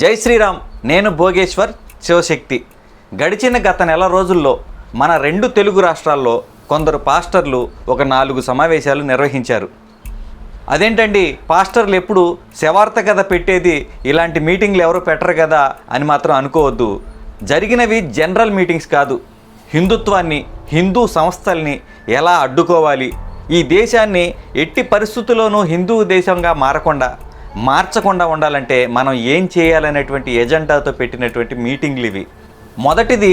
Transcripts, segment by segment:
జై శ్రీరామ్. నేను భోగేశ్వర్ శివశక్తి. గడిచిన గత నెల రోజుల్లో మన 2 తెలుగు రాష్ట్రాల్లో కొందరు పాస్టర్లు ఒక 4 సమావేశాలు నిర్వహించారు. అదేంటండి, పాస్టర్లు ఎప్పుడు శవార్త కథ పెట్టేది, ఇలాంటి మీటింగ్లు ఎవరు పెట్టరు కదా అని మాత్రం అనుకోవద్దు. జరిగినవి జనరల్ మీటింగ్స్ కాదు. హిందుత్వాన్ని, హిందూ సంస్థల్ని ఎలా అడ్డుకోవాలి, ఈ దేశాన్ని ఎట్టి పరిస్థితుల్లోనూ హిందూ దేశంగా మార్చకుండా ఉండాలంటే మనం ఏం చేయాలనేటువంటి ఎజెండాతో పెట్టినటువంటి మీటింగ్లు ఇవి. మొదటిది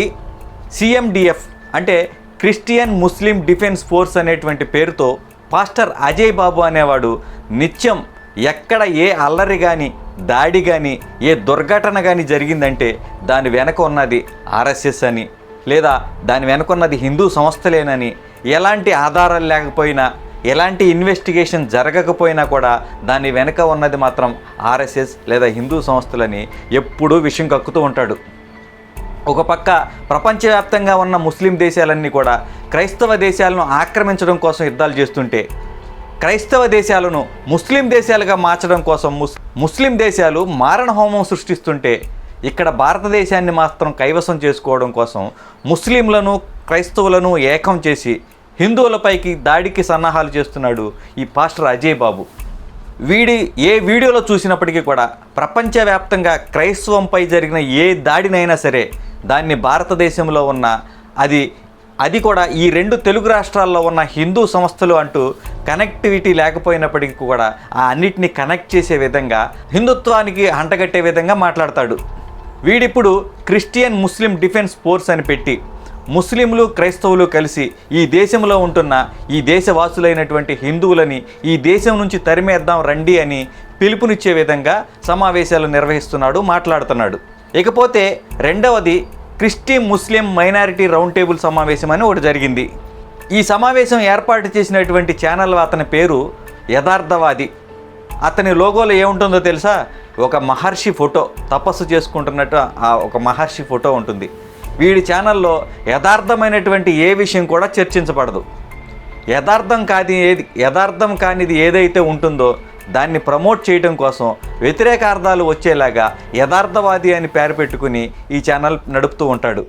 CMDF అంటే క్రిస్టియన్ ముస్లిం డిఫెన్స్ ఫోర్స్ అనేటువంటి పేరుతో పాస్టర్ అజయ్ బాబు అనేవాడు నిత్యం ఎక్కడ ఏ అల్లరి కానీ, దాడి కానీ, ఏ దుర్ఘటన కానీ జరిగిందంటే దాని వెనక ఉన్నది RSS అని, లేదా దాని వెనక ఉన్నది హిందూ సంస్థలేనని, ఎలాంటి ఆధారాలు లేకపోయినా, ఎలాంటి ఇన్వెస్టిగేషన్ జరగకపోయినా కూడా దాని వెనక ఉన్నది మాత్రం RSS లేదా హిందూ సంస్థలని ఎప్పుడూ విషయం కక్కుతూ ఉంటాడు. ఒక పక్క ప్రపంచవ్యాప్తంగా ఉన్న ముస్లిం దేశాలన్నీ కూడా క్రైస్తవ దేశాలను ఆక్రమించడం కోసం యుద్ధాలు చేస్తుంటే, క్రైస్తవ దేశాలను ముస్లిం దేశాలుగా మార్చడం కోసం ముస్లిం దేశాలు మారణ హోమం సృష్టిస్తుంటే, ఇక్కడ భారతదేశాన్ని మాత్రం కైవసం చేసుకోవడం కోసం ముస్లింలను, క్రైస్తవులను ఏకం చేసి హిందువులపైకి దాడికి సన్నాహాలు చేస్తున్నాడు ఈ పాస్టర్ అజయ్ బాబు. వీడి ఏ వీడియోలో చూసినప్పటికీ కూడా ప్రపంచవ్యాప్తంగా క్రైస్తవంపై జరిగిన ఏ దాడినైనా సరే దాన్ని భారతదేశంలో ఉన్న అది కూడా ఈ 2 తెలుగు రాష్ట్రాల్లో ఉన్న హిందూ సంస్థలు అంటూ కనెక్టివిటీ లేకపోయినప్పటికీ కూడా ఆ అన్నిటినీ కనెక్ట్ చేసే విధంగా, హిందుత్వానికి అంటగట్టే విధంగా మాట్లాడతాడు. వీడిప్పుడు క్రిస్టియన్ ముస్లిం డిఫెన్స్ ఫోర్స్ అని పెట్టి ముస్లింలు, క్రైస్తవులు కలిసి ఈ దేశంలో ఉంటున్న ఈ దేశవాసులైనటువంటి హిందువులని ఈ దేశం నుంచి తరిమేద్దాం రండి అని పిలుపునిచ్చే విధంగా సమావేశాలు నిర్వహిస్తున్నాడు, మాట్లాడుతున్నాడు. ఇకపోతే రెండవది క్రిస్టియన్ ముస్లిం మైనారిటీ రౌండ్ టేబుల్ సమావేశం అని ఒకటి జరిగింది. ఈ సమావేశం ఏర్పాటు చేసినటువంటి ఛానల్ అతని పేరు యథార్థవాది. అతని లోగోలో ఏముంటుందో తెలుసా? ఒక మహర్షి ఫోటో, తపస్సు చేసుకుంటున్నట్టు ఒక మహర్షి ఫోటో ఉంటుంది. వీడి ఛానల్లో యథార్థమైనటువంటి ఏ విషయం కూడా చర్చించబడదు. యథార్థం కానిది ఏదైతే ఉంటుందో దాన్ని ప్రమోట్ చేయడం కోసం వ్యతిరేకార్థాలు వచ్చేలాగా యథార్థవాది అని పేరు పెట్టుకుని ఈ ఛానల్ నడుపుతూ ఉంటాడు.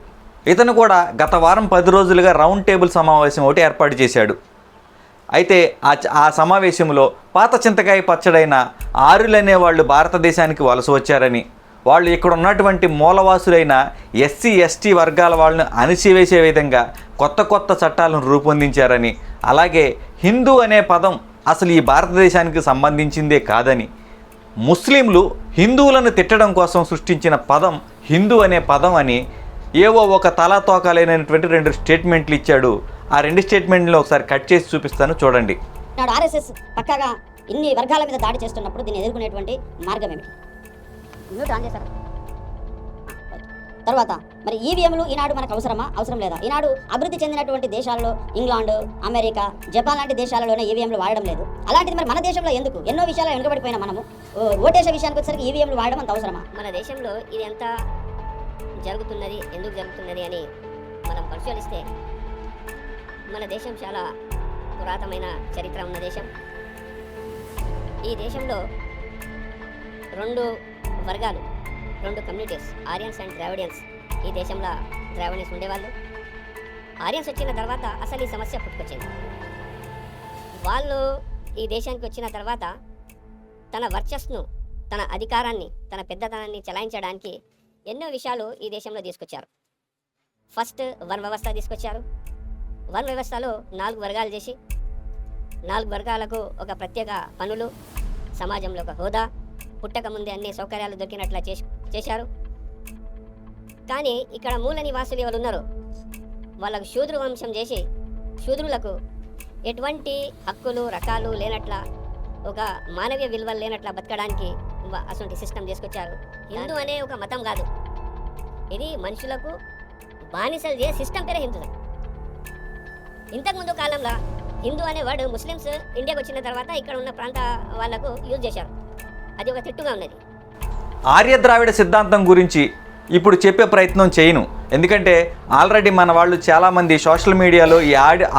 ఇతను కూడా గత వారం 10 రోజులుగా రౌండ్ టేబుల్ సమావేశం ఒకటి ఏర్పాటు చేశాడు. అయితే ఆ సమావేశంలో పాత చింతకాయ పచ్చడైన ఆర్యులనే వాళ్ళు భారతదేశానికి వలస వచ్చారని, వాళ్ళు ఇక్కడ ఉన్నటువంటి మూలవాసులైన SC ST వర్గాల వాళ్ళని అణిచివేసే విధంగా కొత్త చట్టాలను రూపొందించారని, అలాగే హిందూ అనే పదం అసలు ఈ భారతదేశానికి సంబంధించిందే కాదని, ముస్లింలు హిందువులను తిట్టడం కోసం సృష్టించిన పదం హిందూ అనే పదం అని ఏవో ఒక తలాతోకాలైనటువంటి 2 స్టేట్మెంట్లు ఇచ్చాడు. ఆ 2 స్టేట్మెంట్లు ఒకసారి కట్ చేసి చూపిస్తాను, చూడండి. RSS పక్కాగా ఇన్ని వర్గాల మీద దాడి చేస్తున్నప్పుడు దీన్ని ఎదుర్కొనేటువంటి మార్గం ఏమిటి? మ్యూట్ ఆన్ చేశారు. తర్వాత మరి ఈవీఎంలు ఈనాడు మనకు అవసరం లేదా? ఈనాడు అభివృద్ధి చెందినటువంటి దేశాలలో ఇంగ్లాండ్, అమెరికా, జపాన్ లాంటి దేశాలలోనే ఈవీఎంలు వాడడం లేదు. అలాంటిది మరి మన దేశంలో ఎందుకు? ఎన్నో విషయాలు వెనుకబడిపోయినా మనము ఓటేసే విషయానికి వచ్చేసరికి ఈవీఎంలు వాడడం అంత అవసరమా? మన దేశంలో ఇది ఎంత జరుగుతున్నది, ఎందుకు జరుగుతున్నది అని మనం పరిశీలిస్తే మన దేశం చాలా పురాతనమైన చరిత్ర ఉన్న దేశం. ఈ దేశంలో 2 వర్గాలు, 2 కమ్యూనిటీస్, ఆర్యన్స్ అండ్ ద్రావిడియన్స్. ఈ దేశంలో ద్రావిడియన్స్ ఉండేవాళ్ళు. ఆర్యన్స్ వచ్చిన తర్వాత అసలు ఈ సమస్య పుట్టుకొచ్చింది. వాళ్ళు ఈ దేశానికి వచ్చిన తర్వాత తన వర్చస్సును, తన అధికారాన్ని, తన పెద్దతనాన్ని చెలాయించడానికి ఎన్నో విషయాలు ఈ దేశంలో తీసుకొచ్చారు. ఫస్ట్ వన్ వ్యవస్థ తీసుకొచ్చారు. వన్ వ్యవస్థలో 4 వర్గాలు చేసి 4 వర్గాలకు ఒక ప్రత్యేక పనులు, సమాజంలో ఒక హోదా, పుట్టక ముందే అన్ని సౌకర్యాలు దొరికినట్లా చేశారు. కానీ ఇక్కడ మూల నివాసులు ఎవరు ఉన్నారో వాళ్ళకు శూద్ర వంశం చేసి శూద్రులకు ఎటువంటి హక్కులు, రకాలు లేనట్ల, ఒక మానవీయ విలువలు లేనట్ల బతకడానికి అటువంటి సిస్టమ్ తీసుకొచ్చారు. హిందూ అనే ఒక మతం కాదు, ఇది మనుషులకు బానిసలు చేసే సిస్టమ్ పేరే హిందూ. ఇంతకుముందు కాలంలో హిందూ అనే వర్డ్ ముస్లిమ్స్ ఇండియాకి వచ్చిన తర్వాత ఇక్కడ ఉన్న ప్రాంత వాళ్లకు యూజ్ చేశారు. అది ఒక తిట్టుగా ఉన్నది. ఆర్య ద్రావిడ సిద్ధాంతం గురించి ఇప్పుడు చెప్పే ప్రయత్నం చేయను, ఎందుకంటే ఆల్రెడీ మన వాళ్ళు చాలామంది సోషల్ మీడియాలో ఈ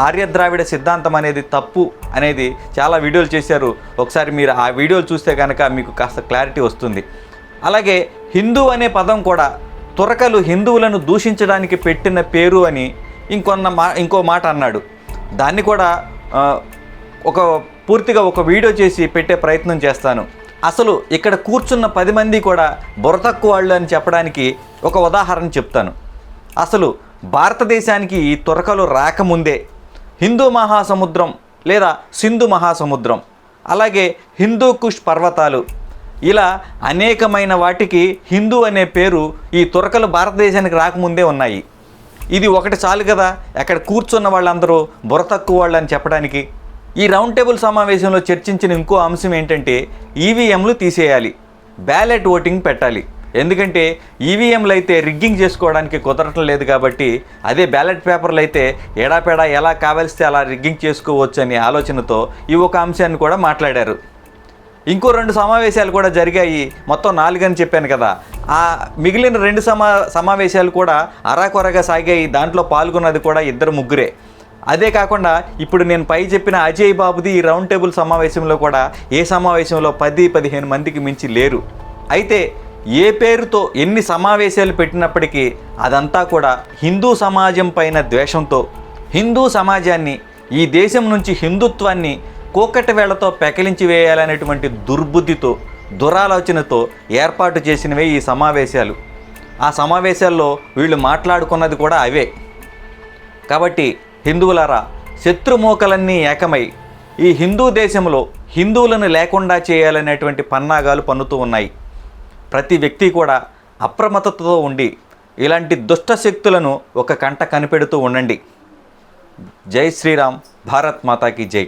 ఆర్య ద్రావిడ సిద్ధాంతం అనేది తప్పు అనేది చాలా వీడియోలు చేశారు. ఒకసారి మీరు ఆ వీడియోలు చూస్తే కనుక మీకు కాస్త క్లారిటీ వస్తుంది. అలాగే హిందూ అనే పదం కూడా తురకలు హిందువులను దూషించడానికి పెట్టిన పేరు అని ఇంకో మాట అన్నాడు. దాన్ని కూడా పూర్తిగా ఒక వీడియో చేసి పెట్టే ప్రయత్నం చేస్తాను. అసలు ఇక్కడ కూర్చున్న 10 మంది కూడా బుర్ర తక్కువ వాళ్ళు అని చెప్పడానికి ఒక ఉదాహరణ చెప్తాను. అసలు భారతదేశానికి ఈ తురకలు రాకముందే హిందూ మహాసముద్రం లేదా సింధు మహాసముద్రం, అలాగే హిందూ కుష్ పర్వతాలు, ఇలా అనేకమైన వాటికి హిందూ అనే పేరు ఈ తురకలు భారతదేశానికి రాకముందే ఉన్నాయి. ఇది ఒకటి చాలు కదా అక్కడ కూర్చున్న వాళ్ళందరూ బుర్ర తక్కువ వాళ్ళు అని చెప్పడానికి. ఈ రౌండ్ టేబుల్ సమావేశంలో చర్చించిన ఇంకో అంశం ఏంటంటే ఈవీఎంలు తీసేయాలి, బ్యాలెట్ ఓటింగ్ పెట్టాలి. ఎందుకంటే ఈవీఎంలు అయితే రిగ్గింగ్ చేసుకోవడానికి కుదరటం లేదు కాబట్టి అదే బ్యాలెట్ పేపర్లు అయితే ఎడాపెడా ఎలా కావలిస్తే అలా రిగ్గింగ్ చేసుకోవచ్చు అనే ఆలోచనతో ఈ ఒక అంశాన్ని కూడా మాట్లాడారు. ఇంకో 2 సమావేశాలు కూడా జరిగాయి, మొత్తం 4 అని చెప్పాను కదా. ఆ మిగిలిన 2 సమావేశాలు కూడా అరాకొరగా సాగాయి. దాంట్లో పాల్గొన్నది కూడా 2-3. అదే కాకుండా ఇప్పుడు నేను పై చెప్పిన అజయ్ బాబుది ఈ రౌండ్ టేబుల్ సమావేశంలో కూడా ఏ సమావేశంలో 10-15 మందికి మించి లేరు. అయితే ఏ పేరుతో ఎన్ని సమావేశాలు పెట్టినప్పటికీ అదంతా కూడా హిందూ సమాజం పైన ద్వేషంతో, హిందూ సమాజాన్ని, ఈ దేశం నుంచి హిందుత్వాన్ని కోకటి వేళ్లతో పెకలించి వేయాలనేటువంటి దుర్బుద్ధితో, దురాలోచనతో ఏర్పాటు చేసినవే ఈ సమావేశాలు. ఆ సమావేశాల్లో వీళ్ళు మాట్లాడుకున్నది కూడా అవే. కాబట్టి హిందువులారా, శత్రుమూకలన్నీ ఏకమై ఈ హిందూ దేశంలో హిందువులను లేకుండా చేయాలనేటువంటి పన్నాగాలు పన్నుతూ ఉన్నాయి. ప్రతి వ్యక్తి కూడా అప్రమత్తతతో ఉండి ఇలాంటి దుష్ట శక్తులను ఒక కంట కనిపెడుతూ ఉండండి. జై శ్రీరామ్, భారత్ మాతాకి జై.